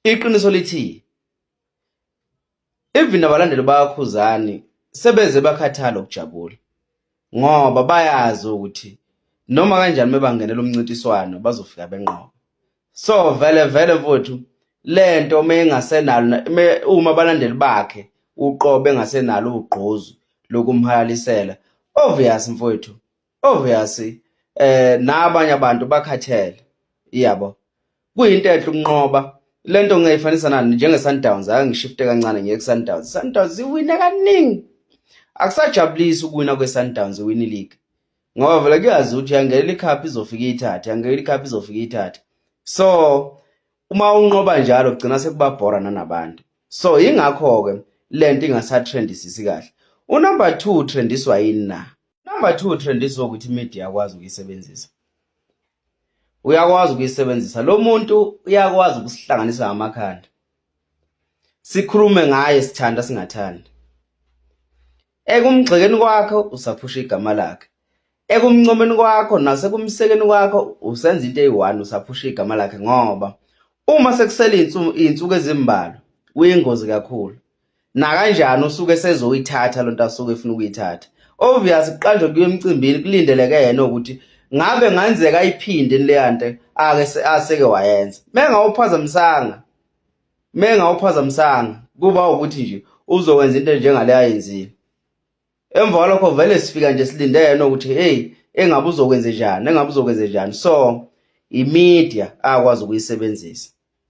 Iqiniso lithi even abalandeli bakaKhuzani sebeze bakhathala ukujabula ngoba bayazi ukuthi noma kanjani mebangenela umncintiswano bazofika benqoba. So vele mfowethu lento mengasenalo uma abalandeli bakhe uqobo engasenalo ugqozu lokumhalalisela, obvious mfowethu, obvious nabanye abantu bakhathele, yabo. Kuyinto enhle ukunqoba. Lento ngiyifanisa nani njenge-Sundowns, ake ngishifte kancane ngiye ku-Sundowns. Sundowns iwina kaningi. Akusajabulisi ukuwina kwe-Sundowns iwin league. Ngoba vele kuyazi ukuthi yangela icup izofika ithathe, yangela icup izofika ithathe. So uma unqoba njalo kugcina sekubabhora nanabantu. So ingakho ke lento ingasatrendisisi kahle. Unumber 2 trendiswa yini na? Number 2 trendiswa ukuthi media yakwazi ukuyisebenzisa. Uyakwazi ukuyisebenzisa. Lo muntu uyakwazi ukusihlanganisa ngamakhanda. Sikhulume ngaye sithanda singathandi. Ekumgxekeni kwakho usaphusha igama lakhe. Ekumncomeni kwakho nasekumsekeni kwakho usenza into eyi-1 usaphusha igama lakhe ngoba uma sekusela insuku ezimbalwa uyingozi kakhulu. Na kanjani usuke sezoyithatha lonto asuke efuna ukuyithatha. Obvious kuqanjwe kuye emcimbini kulindeleke yena ukuthi ngabe ngenzeka iphinde leyante aseke wayenza. Mengawuphazamisanga kuba ukuthi nje uzokwenza into njengaleya yenzile. Emva kwalokho vele sifika nje silinde yena ukuthi hey engabe uzokwenza njani, So imedia akwazi ukuyisebenzisa.